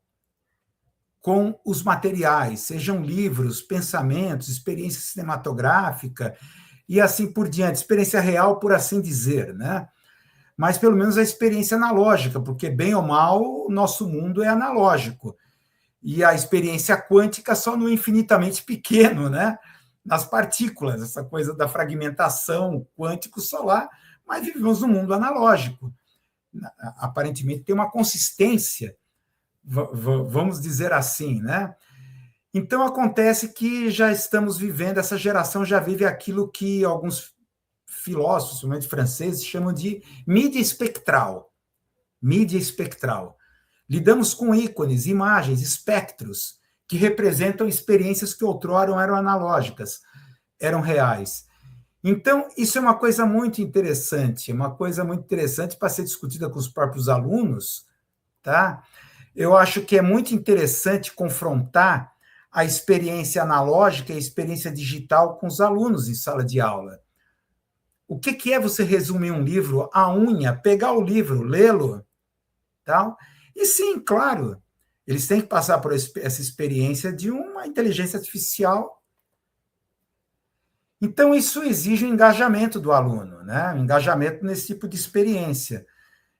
com os materiais, sejam livros, pensamentos, experiência cinematográfica e assim por diante, experiência real, por assim dizer, né? Mas pelo menos a experiência analógica, porque bem ou mal o nosso mundo é analógico. E a experiência quântica só no infinitamente pequeno, né? Nas partículas, essa coisa da fragmentação quântico-solar, mas vivemos num mundo analógico. Aparentemente tem uma consistência, vamos dizer assim, né? Então acontece que já estamos vivendo, essa geração já vive aquilo que alguns filósofos, principalmente franceses, chamam de mídia espectral. Mídia espectral. Lidamos com ícones, imagens, espectros, que representam experiências que outrora eram analógicas, eram reais. Então, isso é uma coisa muito interessante para ser discutida com os próprios alunos, tá? Eu acho que é muito interessante confrontar a experiência analógica e a experiência digital com os alunos em sala de aula. O que é você resumir um livro à unha, pegar o livro, lê-lo, tal? E sim, claro, eles têm que passar por essa experiência de uma inteligência artificial. Então, isso exige o engajamento do aluno, né? O engajamento nesse tipo de experiência.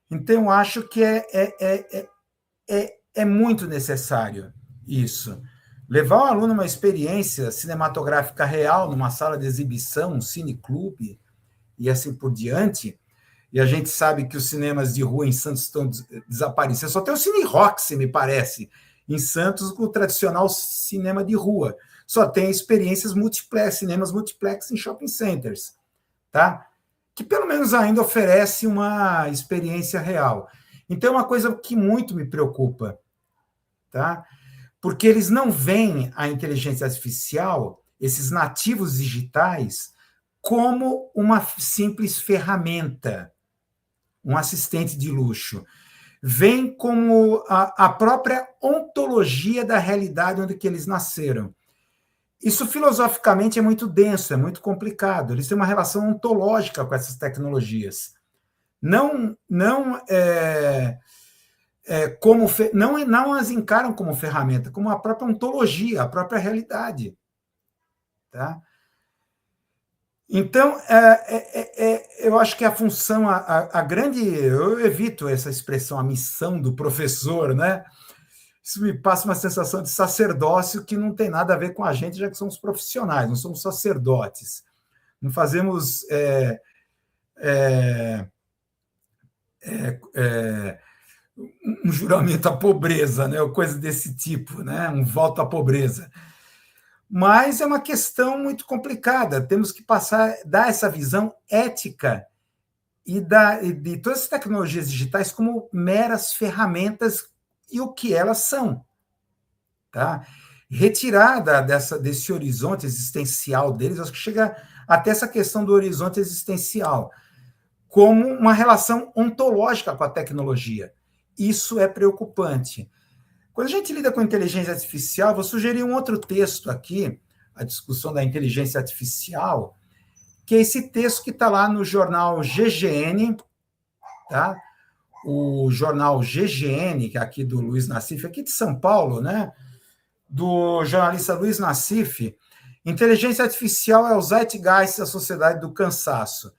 Então, eu acho que é muito necessário isso. Levar o aluno a uma experiência cinematográfica real, numa sala de exibição, um cineclube, e assim por diante, e a gente sabe que os cinemas de rua em Santos estão desaparecendo. Só tem o Cine Roxy, me parece, em Santos, com o tradicional cinema de rua. Só tem experiências multiplex, cinemas multiplex em shopping centers, tá? Que pelo menos ainda oferece uma experiência real. Então, é uma coisa que muito me preocupa, tá? Porque eles não veem a inteligência artificial, esses nativos digitais, como uma simples ferramenta, um assistente de luxo. Vem como a própria ontologia da realidade onde que eles nasceram. Isso, filosoficamente, é muito denso, é muito complicado. Eles têm uma relação ontológica com essas tecnologias. Não as encaram como ferramenta, como a própria ontologia, a própria realidade. Tá? Então, eu acho que a função, a grande... Eu evito essa expressão, a missão do professor, né? Isso me passa uma sensação de sacerdócio que não tem nada a ver com a gente, já que somos profissionais, não somos sacerdotes. Não fazemos um juramento à pobreza, né? Ou coisa desse tipo, né? Um voto à pobreza. Mas é uma questão muito complicada. Temos que dar essa visão ética e de todas as tecnologias digitais como meras ferramentas e o que elas são. Tá? Retirada desse horizonte existencial deles, acho que chega até essa questão do horizonte existencial, como uma relação ontológica com a tecnologia. Isso é preocupante. Quando a gente lida com inteligência artificial, vou sugerir um outro texto aqui, a discussão da inteligência artificial, que é esse texto que está lá no jornal GGN, tá? o jornal GGN, que é aqui do Luiz Nassif, aqui de São Paulo, né? Do jornalista Luiz Nassif, inteligência artificial é o zeitgeist da sociedade do cansaço.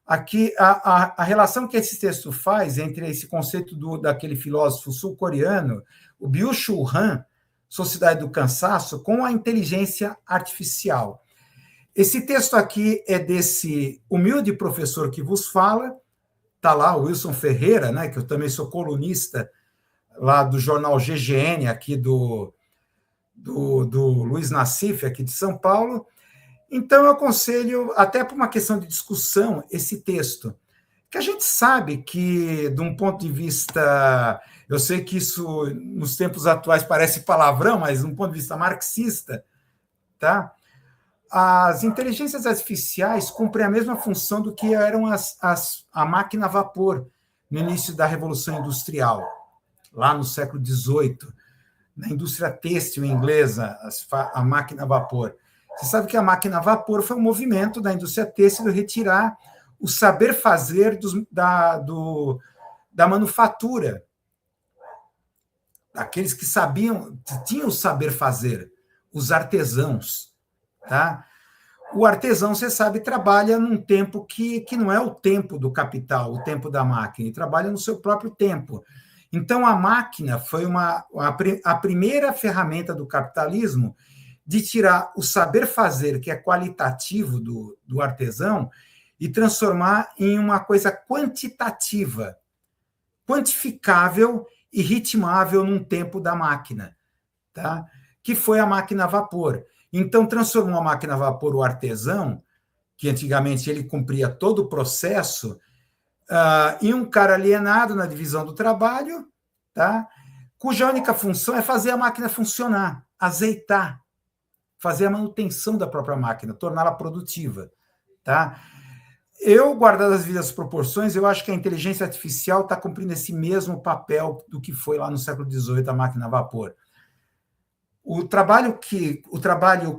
Aqui, a relação que esse texto faz entre esse conceito daquele filósofo sul-coreano, o Byung-Chul Han, sociedade do cansaço, com a inteligência artificial. Esse texto aqui é desse humilde professor que vos fala, está lá o Wilson Ferreira, né, que eu também sou colunista lá do jornal GGN, aqui do Luiz Nassif, aqui de São Paulo. Então, eu aconselho, até por uma questão de discussão, esse texto, que a gente sabe que, de um ponto de vista, eu sei que isso, nos tempos atuais, parece palavrão, mas de um ponto de vista marxista, tá? As inteligências artificiais cumprem a mesma função do que eram a máquina a vapor no início da Revolução Industrial, lá no século XVIII, na indústria têxtil inglesa, a máquina a vapor. Você sabe que a máquina a vapor foi um movimento da indústria têxtil de retirar o saber fazer da manufatura, daqueles que sabiam, que tinham o saber fazer, os artesãos. Tá? O artesão, você sabe, trabalha num tempo que não é o tempo do capital, o tempo da máquina, ele trabalha no seu próprio tempo. Então, a máquina foi a primeira ferramenta do capitalismo de tirar o saber fazer, que é qualitativo do artesão, e transformar em uma coisa quantitativa, quantificável e ritmável num tempo da máquina, tá? Que foi a máquina a vapor. Então, transformou a máquina a vapor, o artesão, que antigamente ele cumpria todo o processo, em um cara alienado na divisão do trabalho, tá? Cuja única função é fazer a máquina funcionar, azeitar, fazer a manutenção da própria máquina, torná-la produtiva. Tá? Eu, guardadas as devidas proporções, eu acho que a inteligência artificial está cumprindo esse mesmo papel do que foi lá no século XVIII a máquina a vapor. O trabalho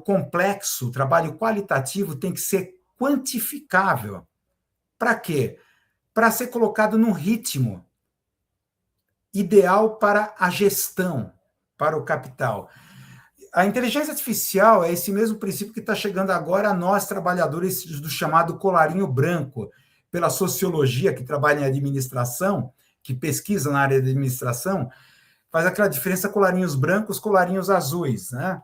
complexo, o trabalho qualitativo tem que ser quantificável. Para quê? Para ser colocado num ritmo ideal para a gestão, para o capital. A inteligência artificial é esse mesmo princípio que está chegando agora a nós, trabalhadores do chamado colarinho branco, pela sociologia que trabalha em administração, que pesquisa na área de administração, faz aquela diferença colarinhos brancos, colarinhos azuis. Né?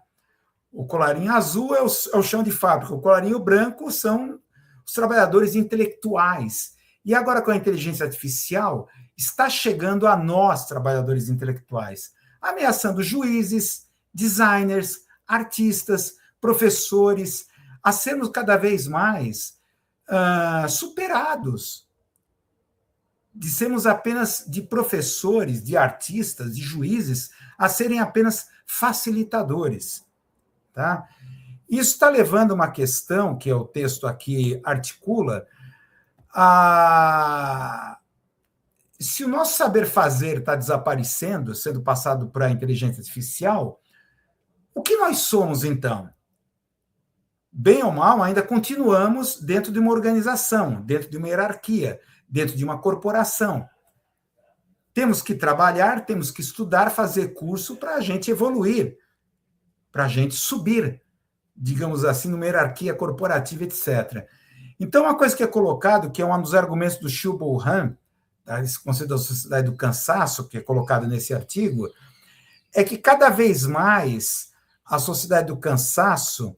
O colarinho azul é o chão de fábrica, o colarinho branco são os trabalhadores intelectuais. E agora, com a inteligência artificial, está chegando a nós, trabalhadores intelectuais, ameaçando juízes, designers, artistas, professores, a sermos cada vez mais superados, de sermos apenas de professores, de artistas, de juízes, a serem apenas facilitadores. Tá? Isso está levando uma questão, que o texto aqui articula, se o nosso saber fazer está desaparecendo, sendo passado para a inteligência artificial, o que nós somos, então? Bem ou mal, ainda continuamos dentro de uma organização, dentro de uma hierarquia, dentro de uma corporação. Temos que trabalhar, temos que estudar, fazer curso para a gente evoluir, para a gente subir, digamos assim, numa hierarquia corporativa, etc. Então, uma coisa que é colocado, que é um dos argumentos do Byung-Chul Han, esse conceito da sociedade do cansaço, que é colocado nesse artigo, é que cada vez mais a sociedade do cansaço,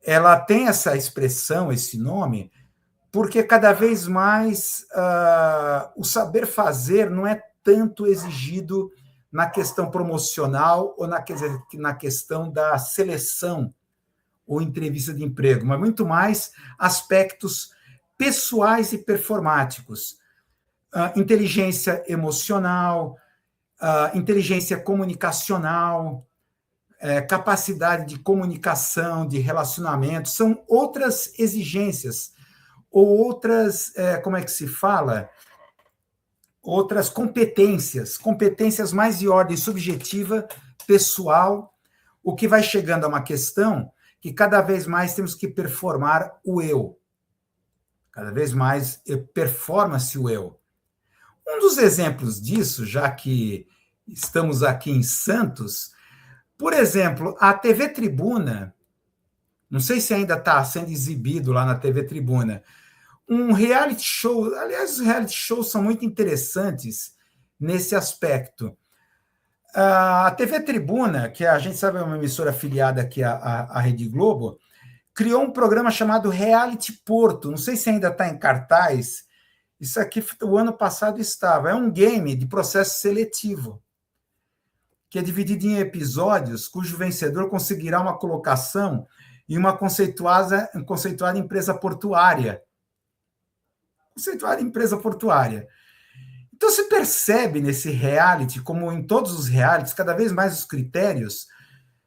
ela tem essa expressão, esse nome, porque cada vez mais o saber fazer não é tanto exigido na questão promocional ou na questão da seleção ou entrevista de emprego, mas muito mais aspectos pessoais e performáticos. Inteligência emocional, inteligência comunicacional, capacidade de comunicação, de relacionamento, são outras exigências, ou outras, como é que se fala? Outras competências mais de ordem subjetiva, pessoal, o que vai chegando a uma questão que cada vez mais temos que performar o eu. Cada vez mais performa-se o eu. Um dos exemplos disso, já que estamos aqui em Santos, por exemplo, a TV Tribuna, não sei se ainda está sendo exibido lá na TV Tribuna, um reality show. Aliás, os reality shows são muito interessantes nesse aspecto. A TV Tribuna, que a gente sabe é uma emissora afiliada aqui à Rede Globo, criou um programa chamado Reality Porto. Não sei se ainda está em cartaz. Isso aqui, o ano passado estava. É um game de processo seletivo, que é dividido em episódios, cujo vencedor conseguirá uma colocação em uma conceituada empresa portuária. Conceituada empresa portuária. Então, se percebe nesse reality, como em todos os realities, cada vez mais os critérios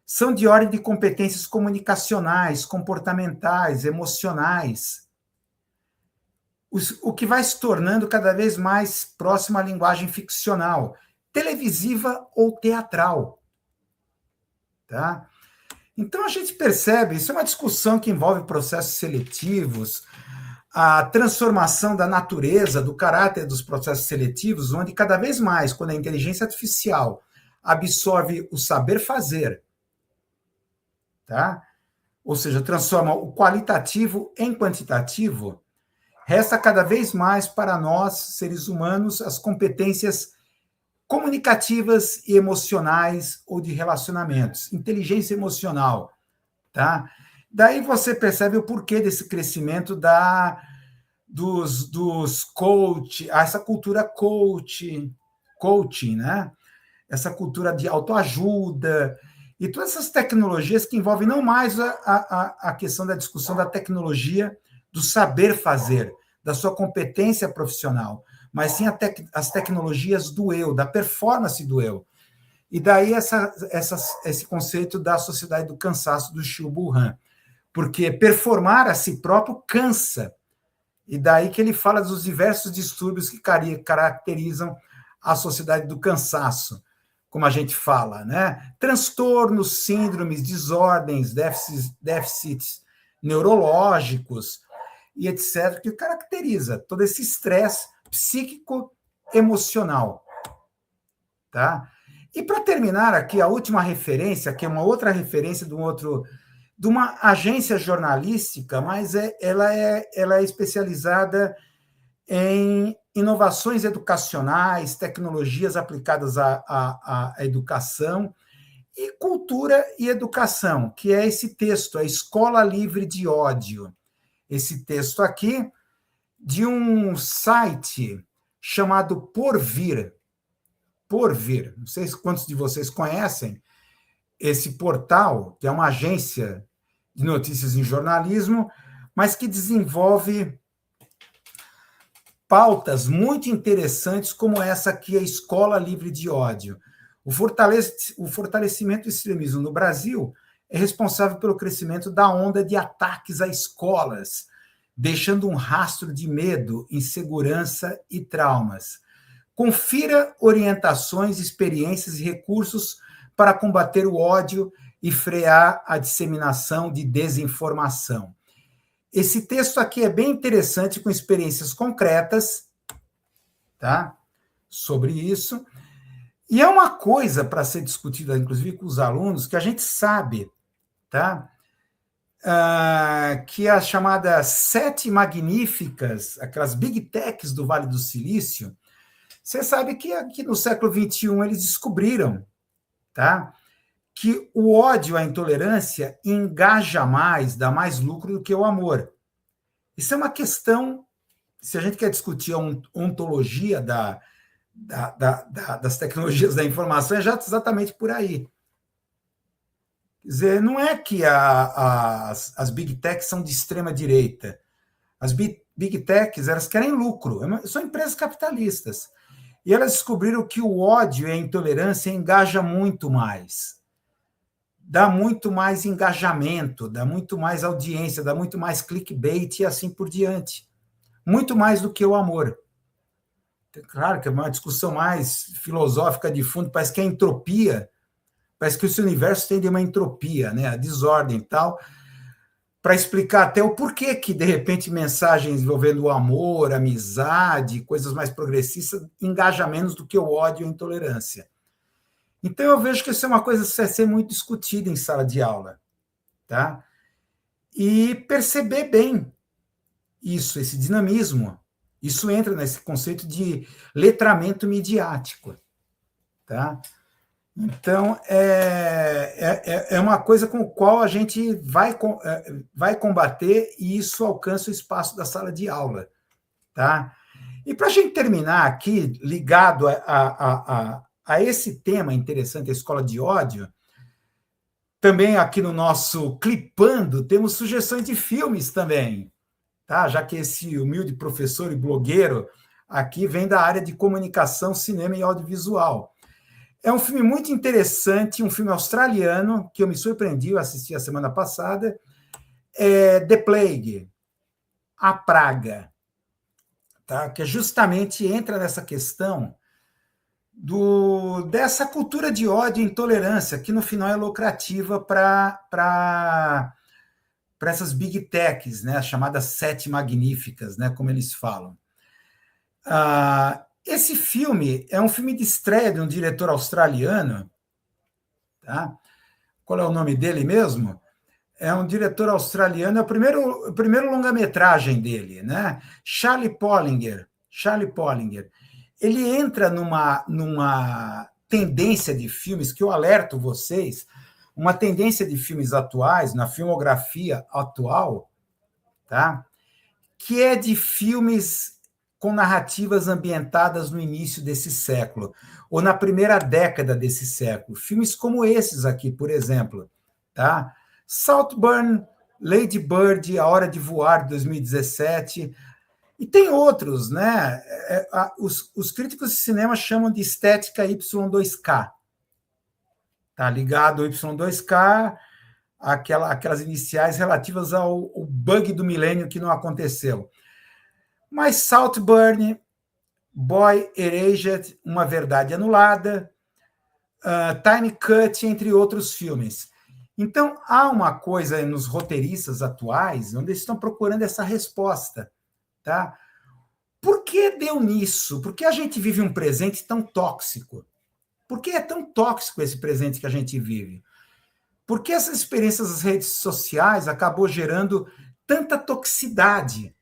são de ordem de competências comunicacionais, comportamentais, emocionais, o que vai se tornando cada vez mais próximo à linguagem ficcional, televisiva ou teatral. Tá? Então, a gente percebe, isso é uma discussão que envolve processos seletivos, a transformação da natureza, do caráter dos processos seletivos, onde cada vez mais, quando a inteligência artificial absorve o saber fazer, tá? Ou seja, transforma o qualitativo em quantitativo, resta cada vez mais para nós, seres humanos, as competências comunicativas e emocionais ou de relacionamentos, inteligência emocional, tá? Daí você percebe o porquê desse crescimento dos coach, essa cultura coaching, né? Essa cultura de autoajuda e todas essas tecnologias que envolvem não mais a questão da discussão da tecnologia, do saber fazer, da sua competência profissional, mas sim as tecnologias do eu, da performance do eu. E daí esse conceito da sociedade do cansaço do Xiu Han, porque performar a si próprio cansa. E daí que ele fala dos diversos distúrbios que caracterizam a sociedade do cansaço, como a gente fala, né? Transtornos, síndromes, desordens, déficits neurológicos e etc., que caracteriza todo esse estresse psíquico emocional. Tá? E para terminar aqui, a última referência, que é uma outra referência de uma agência jornalística, mas ela é especializada em inovações educacionais, tecnologias aplicadas à educação e cultura e educação, que é esse texto, A Escola Livre de Ódio. Esse texto aqui, de um site chamado Porvir. Porvir. Não sei quantos de vocês conhecem esse portal, que é uma agência de notícias em jornalismo, mas que desenvolve pautas muito interessantes, como essa aqui, a Escola Livre de Ódio. O fortalecimento do extremismo no Brasil é responsável pelo crescimento da onda de ataques a escolas, deixando um rastro de medo, insegurança e traumas. Confira orientações, experiências e recursos para combater o ódio e frear a disseminação de desinformação. Esse texto aqui é bem interessante, com experiências concretas, tá? Sobre isso. E é uma coisa para ser discutida, inclusive, com os alunos, que a gente sabe, tá? Que as chamadas 7 magníficas, aquelas big techs do Vale do Silício, você sabe que aqui no século XXI eles descobriram, tá? Que o ódio, a intolerância, engaja mais, dá mais lucro do que o amor. Isso é uma questão, se a gente quer discutir a ontologia das tecnologias da informação, é já exatamente por aí. Quer dizer, não é que as big techs são de extrema direita. As big techs, elas querem lucro, são empresas capitalistas. E elas descobriram que o ódio e a intolerância engajam muito mais. Dá muito mais engajamento, dá muito mais audiência, dá muito mais clickbait e assim por diante. Muito mais do que o amor. Claro que é uma discussão mais filosófica de fundo, parece que é entropia, parece que esse universo tem de uma entropia, né? A desordem e tal. para explicar até o porquê que, de repente, mensagens envolvendo o amor, amizade, coisas mais progressistas, engaja menos do que o ódio e a intolerância. Então, eu vejo que isso é uma coisa que vai ser muito discutida em sala de aula. Tá? E perceber bem isso, esse dinamismo. Isso entra nesse conceito de letramento midiático. Tá? Então, é uma coisa com a qual a gente vai combater e isso alcança o espaço da sala de aula. Tá? E para a gente terminar aqui, ligado a esse tema interessante, a escola de ódio, também aqui no nosso Clipando, temos sugestões de filmes também, tá? Já que esse humilde professor e blogueiro aqui vem da área de comunicação, cinema e audiovisual. É um filme muito interessante, um filme australiano, que eu me surpreendi, eu assisti a semana passada, The Plague, A Praga, tá? Que justamente entra nessa questão dessa cultura de ódio e intolerância, que no final é lucrativa para essas big techs, né, as chamadas sete magníficas, né, como eles falam. Esse filme é um filme de estreia de um diretor australiano, tá? Qual é o nome dele mesmo? É um diretor australiano, é o primeiro longa-metragem dele, né? Charlie Pollinger. Ele entra numa tendência de filmes que eu alerto vocês, uma tendência de filmes atuais, na filmografia atual, tá? Que é de filmes com narrativas ambientadas no início desse século, ou na primeira década desse século. Filmes como esses aqui, por exemplo, tá? Saltburn, Lady Bird, A Hora de Voar, de 2017, e tem outros, né? Os críticos de cinema chamam de estética Y2K. Tá ligado ao Y2K, aquelas iniciais relativas ao bug do milênio que não aconteceu. Mas Saltburn, Boy Erased, Uma Verdade Anulada, Tiny Cut, entre outros filmes. Então, há uma coisa nos roteiristas atuais onde eles estão procurando essa resposta. Tá? Por que deu nisso? Por que a gente vive um presente tão tóxico? Por que é tão tóxico esse presente que a gente vive? Por que essas experiências das redes sociais acabou gerando tanta toxicidade?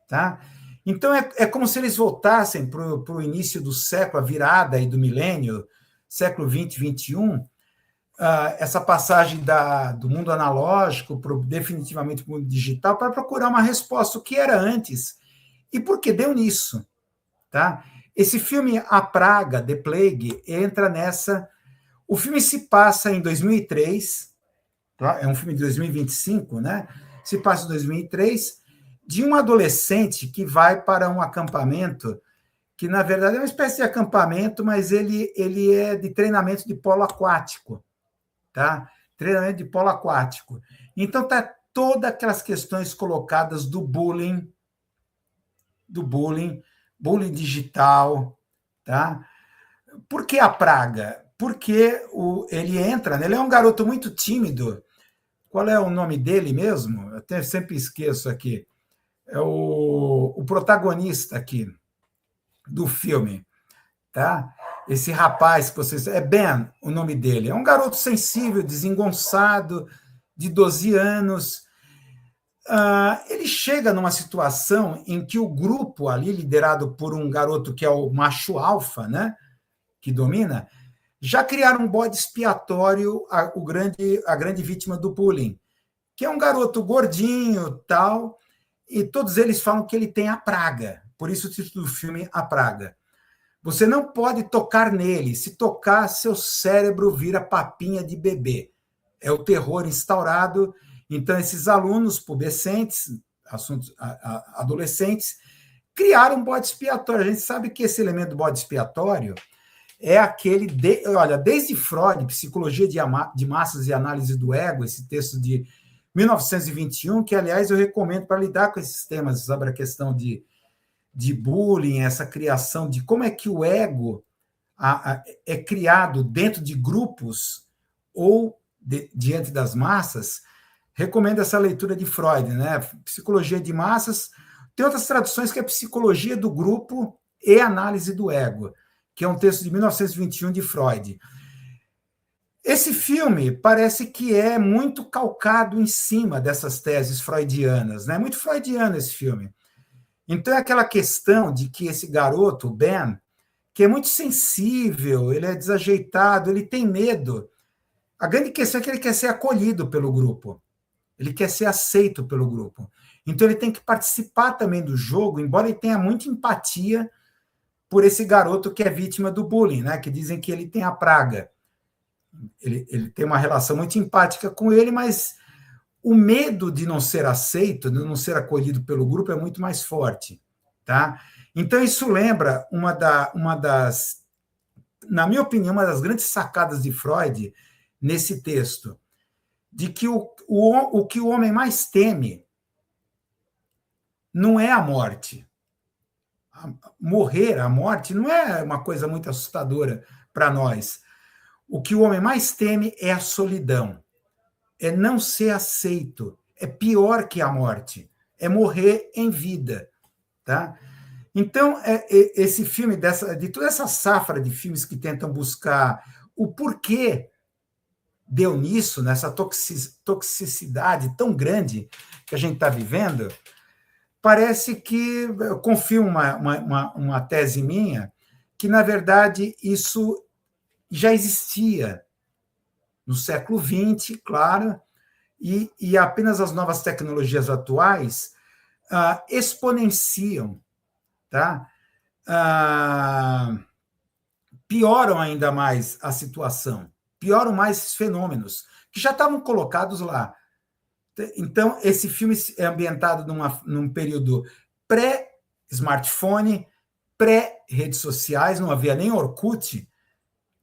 Tá? Então, é como se eles voltassem para o início do século, a virada aí do milênio, século 20, 21, essa passagem do mundo analógico definitivamente para o mundo digital, para procurar uma resposta, o que era antes e por que deu nisso. Tá? Esse filme, A Praga, The Plague, entra nessa. O filme se passa em 2003, tá? É um filme de 2025, né? Se passa em 2003, de um adolescente que vai para um acampamento, que na verdade é uma espécie de acampamento, mas ele é de treinamento de polo aquático. Tá? Treinamento de polo aquático. Então, tá todas aquelas questões colocadas do bullying digital, tá? Por que a praga? Porque ele entra, né? Ele é um garoto muito tímido. Qual é o nome dele mesmo? Eu até sempre esqueço aqui. É o protagonista aqui do filme, tá? Esse rapaz que vocês... É Ben, o nome dele. É um garoto sensível, desengonçado, de 12 anos. Ele chega numa situação em que o grupo ali, liderado por um garoto que é o macho alfa, né, que domina, já criaram um bode expiatório a grande vítima do bullying, que é um garoto gordinho, tal, e todos eles falam que ele tem a praga. Por isso o título do filme, A Praga. Você não pode tocar nele. Se tocar, seu cérebro vira papinha de bebê. É o terror instaurado. Então, esses alunos pubescentes, adolescentes, criaram um bode expiatório. A gente sabe que esse elemento do bode expiatório é aquele... olha, desde Freud, Psicologia de Massas e Análise do Ego, esse texto de 1921, que, aliás, eu recomendo para lidar com esses temas, sobre a questão de bullying, essa criação de como é que o ego é criado dentro de grupos ou diante das massas, recomendo essa leitura de Freud, né? Psicologia de Massas. Tem outras traduções que é Psicologia do Grupo e Análise do Ego, que é um texto de 1921 de Freud. Esse filme parece que é muito calcado em cima dessas teses freudianas, né? Muito freudiano esse filme. Então, é aquela questão de que esse garoto, o Ben, que é muito sensível, ele é desajeitado, ele tem medo. A grande questão é que ele quer ser acolhido pelo grupo. Ele quer ser aceito pelo grupo. Então, ele tem que participar também do jogo, embora ele tenha muita empatia por esse garoto que é vítima do bullying, né? Que dizem que ele tem a praga. Ele tem uma relação muito empática com ele, mas o medo de não ser aceito, de não ser acolhido pelo grupo é muito mais forte, tá? Então, isso lembra uma das, na minha opinião, uma das grandes sacadas de Freud nesse texto, de que o que o homem mais teme não é a morte. Morrer, a morte, não é uma coisa muito assustadora para nós. O que o homem mais teme é a solidão, é não ser aceito, é pior que a morte, é morrer em vida, tá? Então, esse filme, de toda essa safra de filmes que tentam buscar o porquê deu nisso, nessa toxicidade tão grande que a gente está vivendo, parece que, eu confirmo uma tese minha, que, na verdade, isso já existia no século XX, claro, e apenas as novas tecnologias atuais exponenciam, tá? Pioram ainda mais a situação, pioram mais esses fenômenos, que já estavam colocados lá. Então, esse filme é ambientado num período pré-smartphone, pré-redes sociais, não havia nem Orkut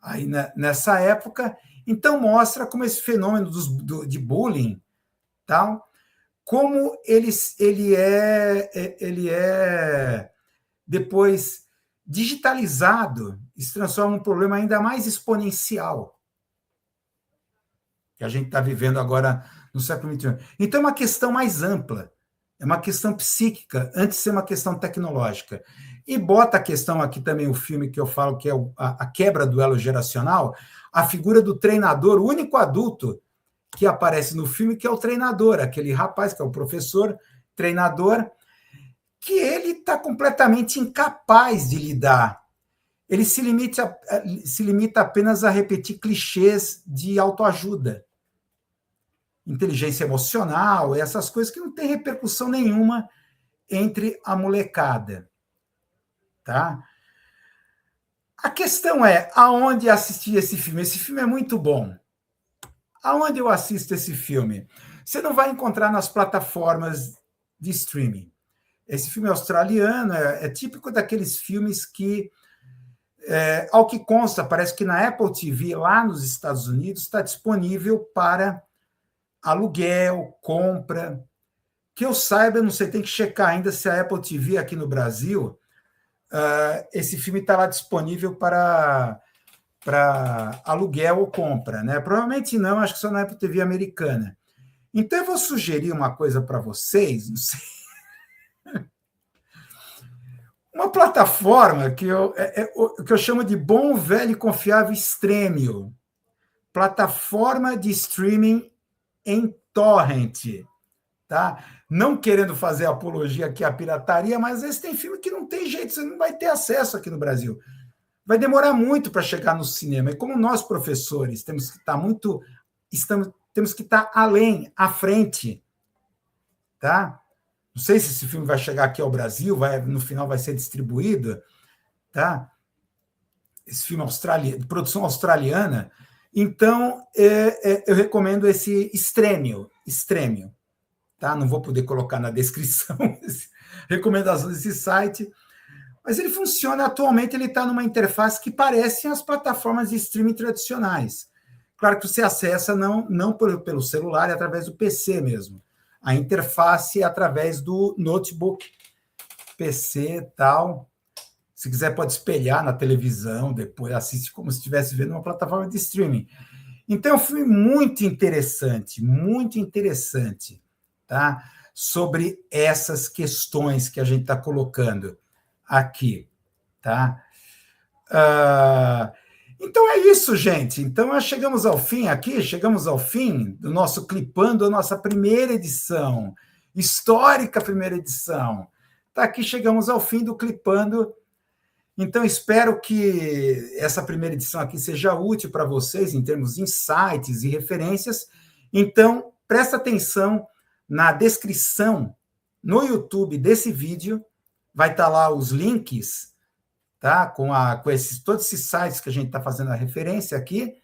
aí nessa época. Então, mostra como esse fenômeno de bullying, tal, como ele é depois digitalizado e se transforma num problema ainda mais exponencial que a gente está vivendo agora no século XXI. Então, é uma questão mais ampla, é uma questão psíquica, antes de ser uma questão tecnológica. E bota a questão aqui também, o filme que eu falo, que é a quebra do elo geracional, a figura do treinador, o único adulto que aparece no filme, que é o treinador, aquele rapaz que é o professor, treinador, que ele está completamente incapaz de lidar. Ele se limita apenas a repetir clichês de autoajuda, inteligência emocional, essas coisas que não têm repercussão nenhuma entre a molecada. Tá? A questão é, aonde assistir esse filme? Esse filme é muito bom. Aonde eu assisto esse filme? Você não vai encontrar nas plataformas de streaming. Esse filme é australiano, é típico daqueles filmes que, ao que consta, parece que na Apple TV, lá nos Estados Unidos, está disponível para aluguel, compra. Que eu saiba, não sei, tem que checar ainda se a Apple TV aqui no Brasil, esse filme está lá disponível para aluguel ou compra, né? Provavelmente não, acho que só na Apple TV americana. Então, eu vou sugerir uma coisa para vocês, não sei. Uma plataforma que eu chamo de bom, velho e confiável Stremio. Plataforma de streaming em torrent. Tá? Não querendo fazer apologia aqui à pirataria, mas às vezes tem filme que não tem jeito, você não vai ter acesso aqui no Brasil. Vai demorar muito para chegar no cinema. E como nós, professores, temos que estar além, à frente. Tá? Não sei se esse filme vai chegar aqui ao Brasil, no final vai ser distribuído. Tá? Esse filme de produção australiana. Então, eu recomendo esse Stremio. Tá? Não vou poder colocar na descrição recomendação desse site, mas ele funciona atualmente, ele está numa interface que parece as plataformas de streaming tradicionais. Claro que você acessa não pelo celular, é através do PC mesmo. A interface é através do notebook, PC e tal. Se quiser, pode espelhar na televisão, depois assiste como se estivesse vendo uma plataforma de streaming. Então, é um filme muito interessante, tá? Sobre essas questões que a gente está colocando aqui, tá? Então é isso, gente. Então nós chegamos ao fim aqui, chegamos ao fim do nosso Clipando, a nossa primeira edição, histórica primeira edição. Tá aqui, chegamos ao fim do Clipando. Então espero que essa primeira edição aqui seja útil para vocês em termos de insights e referências. Então presta atenção na descrição no YouTube desse vídeo, vai estar lá os links, tá? Com todos esses sites que a gente está fazendo a referência aqui,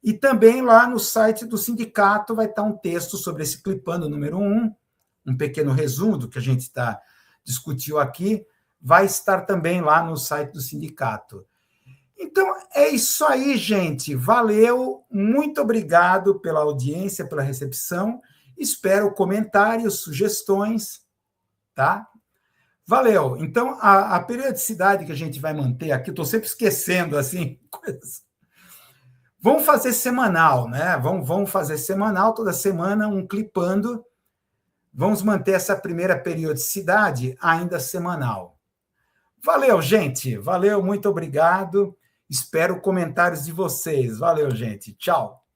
e também lá no site do sindicato vai estar um texto sobre esse Clipando número 1, um pequeno resumo do que a gente discutiu aqui, vai estar também lá no site do sindicato. Então, é isso aí, gente. Valeu, muito obrigado pela audiência, pela recepção. Espero comentários, sugestões, tá? Valeu. Então, a periodicidade que a gente vai manter aqui, estou sempre esquecendo, assim, coisas. Vamos fazer semanal, né? Vamos fazer semanal, toda semana, um Clipando. Vamos manter essa primeira periodicidade ainda semanal. Valeu, gente. Valeu, muito obrigado. Espero comentários de vocês. Valeu, gente. Tchau.